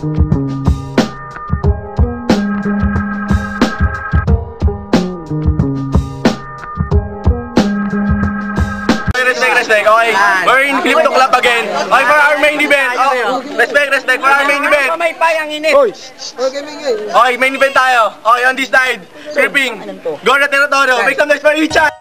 Respect, okay? We're in flip to clap again. Okay, for our main event. Oh, respect for our main event. May payang init. Okay, main event tayo. Okay, on this side, gripping. Go na territorio. Make some noise for each other.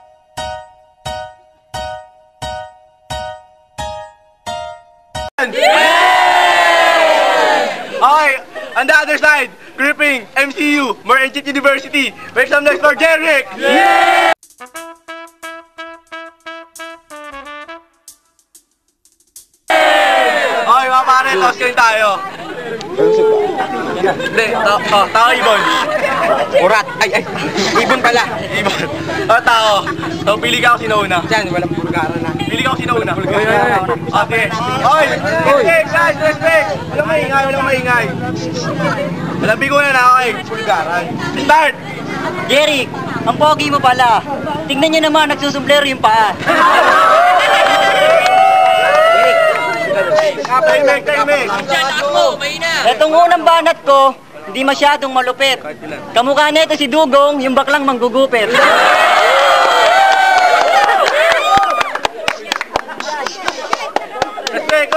Okay, on the other side, gripping, MCU, Morenchit University. Make some noise for Jeric. Yeah! Okay, mga pare, toss kayo tayo. Hindi, tao ibon. Urat. Ay. Ibon pala. Ibon. Tao. So, pili ka ako sino una. Diyan, walang Bulgara na. Pili ka ako sino una. Okay. Oy! Respect, guys! Respect! Walang maingay. Walang bigunan na, okay. Bulgaran. Start! Jeric, ang pogi mo pala. Tingnan nyo naman, nagsusumblero yung paa. Timing! Etong unang banat ko, hindi masyadong malupit. Kamukha nito si Dugong, yung baklang manggugupit. Respect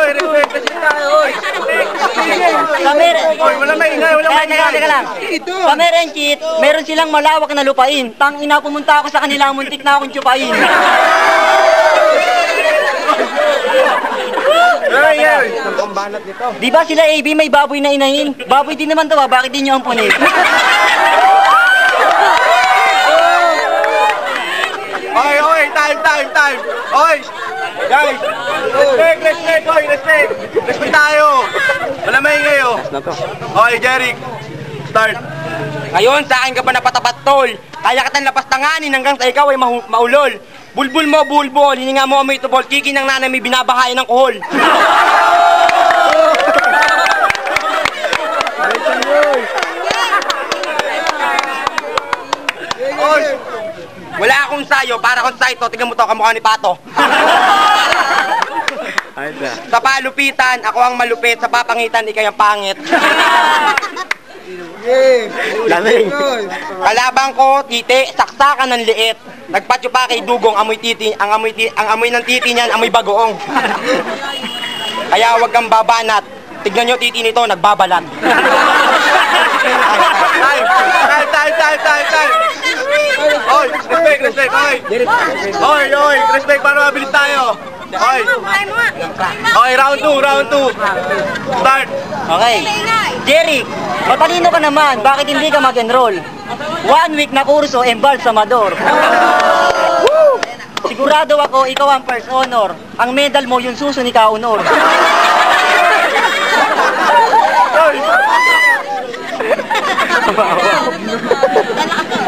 tayo, oy! Walang maingay. Teka lang. Sa Morenchit, meron silang malawak na lupain. Tangina, pumunta ako sa kanila, muntik na akong tsupain. Di ba sila AB may baboy na inahin? Baboy din naman to ba? Bakit di nyo ampunin? Okay, time. Okay, guys, respect. Respect tayo. Wala maingay, oh. Okay, Jeric, start. Ngayon, sa akin ka pa napatapat, tol. Kaya kitang lapastanganin hanggang sa ikaw ay maulol. Bulbul mo, bulbul. Hininga mo may tubol. Kiki ng nanay may binabahayan ng kuhol. Wala akong sayo, para akong sayo. Tignan mo to, kamukha ni Pato. Sa palupitan, ako ang malupit. Sa papangitan, ikay ang pangit. Lamig. Kalabang ko, titi, saksakan ng liit. Nagpatyo pa kay Dugong, amoy titi, ang amoy ng titi niyan, amoy bagoong. Kaya wag kang babanat. Tignan nyo titi nito, nagbabalat. Time. Oy, respect, oy. Oy, respect para mabilis tayo. Okay, round 2. Start. Okay. Jeric, matalino ka naman. Bakit hindi ka mag-enroll? 1 week na kurso, embalsamador. Sigurado ako, ikaw ang first honor. Ang medal mo, yung suso ni Kaunor.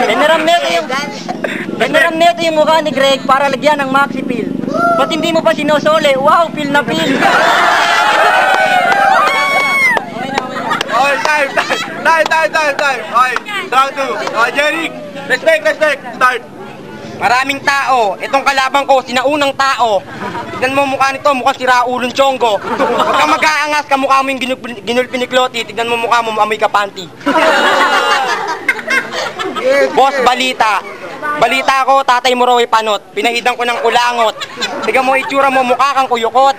Pinaram neto yung mukha ni Greg para lagyan ng maxi pill. Ba't hindi mo pa sinosole? Wow, feel na feel. Okay, time. Okay, round 2. Okay, Jeric, respect. Start. Maraming tao. Itong kalabang ko, sinaunang tao. Tignan mo mukha nito, mukhang si Raulong Chongo. Huwag kang mag-aangas, kamukha mo yung ginulpi ni Cloti. Tignan mo mukha mo, amoy ka panty. Boss, balita. Balita ko, tatay mo raw ay panot. Pinahidan ko ng kulangot. Tignan mo itsura mo, mukha kang kuyukot.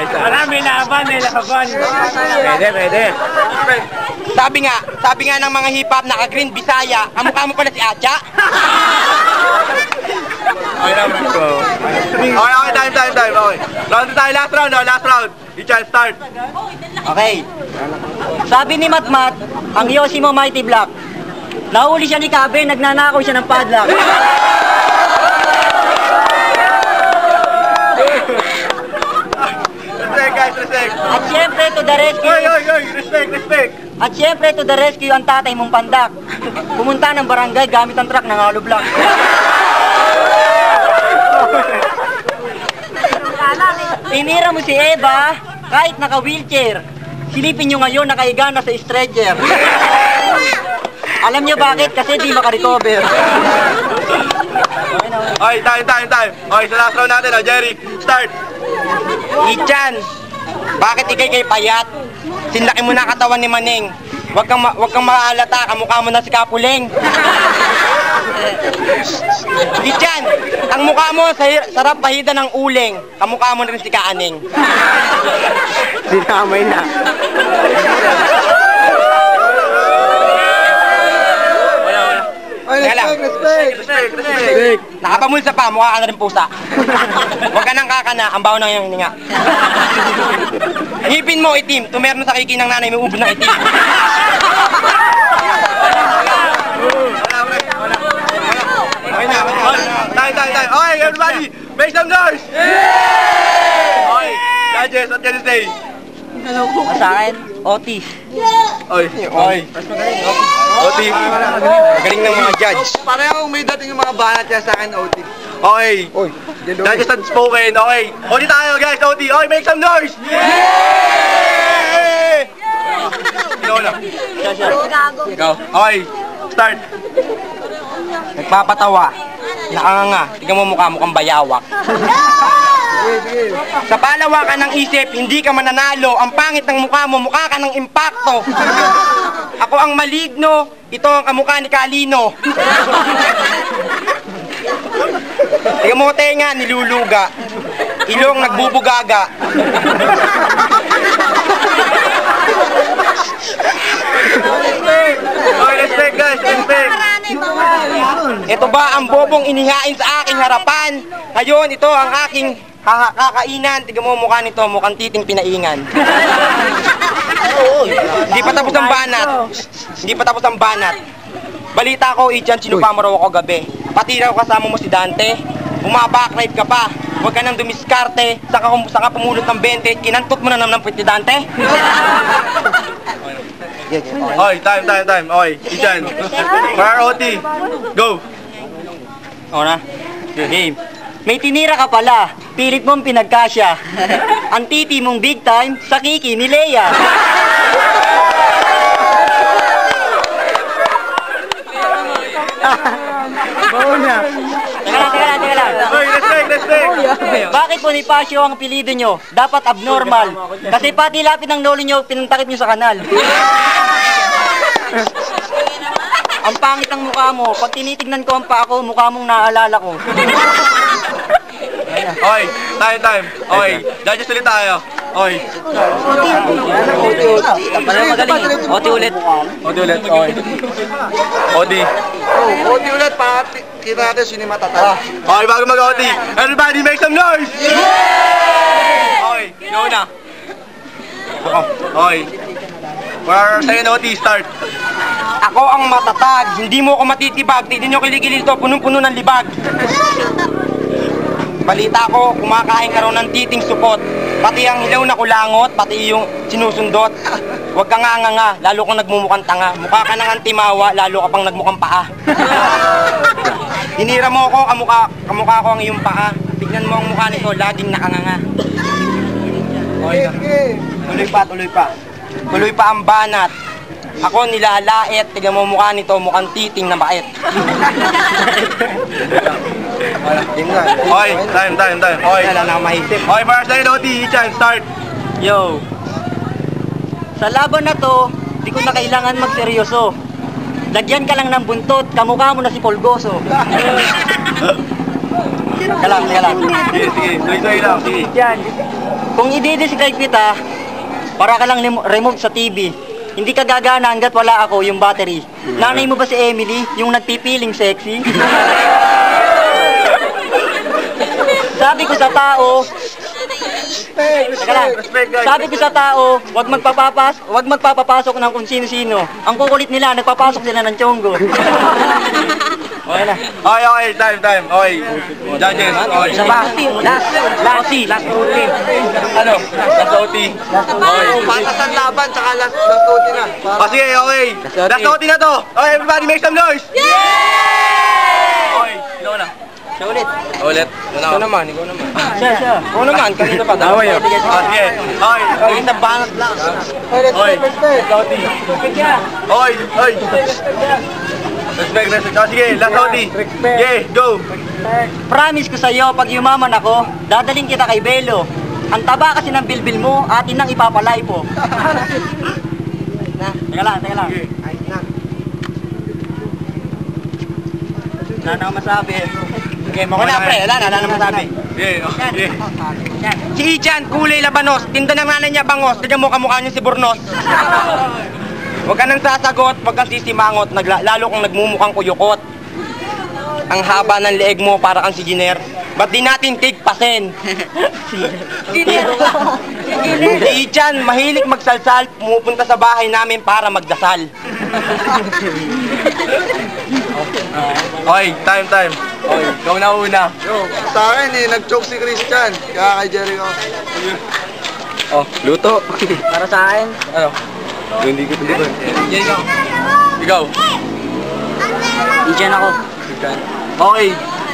Marami laban. Pwede. Sabi nga ng mga hip-hop, naka-green Bisaya, ang mukha mo pala si Atcha. Okay, time. Okay. Round 2 tayo, last round. I-chance, start. Okay. Sabi ni Matmat, ang Yoshi mo Mighty Black. Nahuli siya ni Kabe, nagnanakaw siya ng padlock. Respect. At syempre to the rescue. Oy, respect. At syempre to the rescue ang tatay mong pandak. Pumunta ng barangay gamit ang truck ng hollow block. Tinira mo si Eva kahit naka-wheelchair. Silipin nyo ngayon nakahiga na sa stretcher. Alam nyo bakit? Kasi di makarecover. Okay, time. Okay, sa last round natin, Jerry, start. Ichan, Bakit ikay payat? Sinlaki mo na katawan ni Maneng. Huwag kang maalata, kamukha mo na si Kapuleng. Gityan, ang mukha mo sarap pahida ng uling. Kamukha mo na rin si Kaaning. Sinamay na. Respect. Nakapamulsa pa, mukha ka na rin pusa. Huwag ka nang kakana, ang baho ng iyong hininga. Ngipin mo itim, tumerno sa kiki ng nanay, may ubo ng itim. Tayo. Okay, everybody, make some noise! Okay, judges, what can you say? Sa akin, OT. Oy. Mas magaling, OT. Magaling ng mga judge. Parehong may dating yung mga banat niya sa akin, OT. Okay. Judges unspoken, okay. OT tayo, guys, OT. Okay, make some noise! Yay! Ikaw lang. Ikaw. Okay, start. Nagpapatawa. Nakanganga. Tingnan mo mukha, mukhang bayawak. Sa palawakan ng isip, hindi ka mananalo. Ang pangit ng mukha mo, mukha ka ng impacto. Ako ang maligno, ito ang kamukha ni Kalino. Tingnan mo tenga, niluluga. Ilong nagbubugaga. Okay, respect guys, respect. Ito ba ang bobong inihain sa aking harapan? Ngayon, ito ang aking kakainan. Tingnan mo mukha nito, mukhang titing pinaingan. Hindi pa tapos ang banat. Balita ko, Ichan, sinupa mo raw ako gabi. Pati raw kasama mo si Dante. Bumabacklife ka pa. Huwag ka nang dumiskarte. Saka pumulot ng 20. Kinantot mo na naman ng pwede Dante. Okay, time. Okay, Ichan. For OT, go. O na. Game. May tinira ka pala. Pilit mong pinagkasya. Ang titi mong big time sa kiki ni Leia. Teka lang. Okay, respect. Bakit Bonifacio ang apelido nyo? Dapat abnormal. Kasi pati lapit ng lolo nyo, pinuntakip nyo sa kanal. Ang pangit ng mukha mo. Pag tinitignan ko ang paa ko, mukha mong naaalala ko. Okay, time. Okay, judges ulit tayo. Okay. Magaling. OT ulit. Okay. OT ulit para kita natin sino yung matatalo. Okay, bago mag-OT, everybody make some noise! Okay, go na. Okay. For second OT, start. Ako ang matatag. Hindi mo ako matitibag. Tignan nyo kilikili ito, punong-puno ng libag. Balita ko, kumakain ka raw ng titing supot. Pati ang hilaw na kulangot, pati yung sinusundot. Huwag ka nga, lalo kang nagmumukhang tanga. Mukha ka nang antimawa, lalo ka pang nagmukhang paa. Hinira mo ako, kamukha ko ang iyong paa. Tignan mo ang mukha nito, laging nakanganga. Tuloy pa. Tuloy pa ang banat. Ako nilalait, tignan mo mukha nito, mukhang titing na bait. Okay, time. Okay. Wala na akong maisip. Okay, para second OT, Ichan, start. Yo. Sa laban na to, di ko na kailangan magseryoso. Lagyan ka lang ng buntot, kamukha mo na si Polgoso. Teka lang. Sige, tuloy lang, sige. Yan. Kung i-describe kita, para ka lang remove sa TV. Hindi ka gagana hanggat wala ako yung battery. Nanay mo ba si Emily, yung nagpipiling sexy? Sabi ko sa tao, Sabi ko sa tao, wag magpapapasok ng kung sino-sino. Ang kukulit nila, nagpapasok sila ng chonggo. Okay na. Okay, time. Okay. Judges, okay. Isa pa. Last OT. Ano? Last OT. Okay. Patas ang laban, tsaka last OT na. Sige, okay. Last OT na to. Okay, everybody make some noise. Okay, ikaw na. Siya ulit. Ulit. Ikaw naman. Siya. Ikaw naman, kanina pa. Away yun. Sige. Okay. Kanina banat lang. Okay. Last OT. Okay. Respect. Sige, last OT. Yeah, go. Promise ko sa'yo, pag yumaman ako, dadaling kita kay Belo. Ang taba kasi ng bilbil mo, atin nang ipapalay po. Teka lang. Wala na akong masabi. Okay, mo na pre, wala na masabi. Si Ichan, kulay labanos, tinda ng nanay niya bangos, tignan mo kamukha niya si Burnos. Huwag ka nang sasagot, huwag kang sisimangot, lalo kang nagmumukhang kuyukot. Ang haba ng leeg mo para kang si Giner. Ba't di natin tigpasin? Si Ichan, mahilig magsalsal, pumupunta sa bahay namin para magdasal. Okay, time. Okay, ikaw na una. Yo, sa akin nag-choke si Christian. Kaya kay Jericho. Oh, luto. Para sa akin, Ano? Hindi ko. Ikaw. Ichan ako. Okay.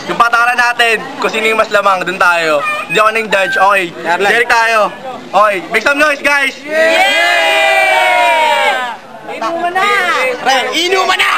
Yung patakaran natin, kung sino yung mas lamang, dun tayo. Hindi ako nang judge. Okay. Derek tayo. Okay. Make some noise, guys! Pre, inuman na!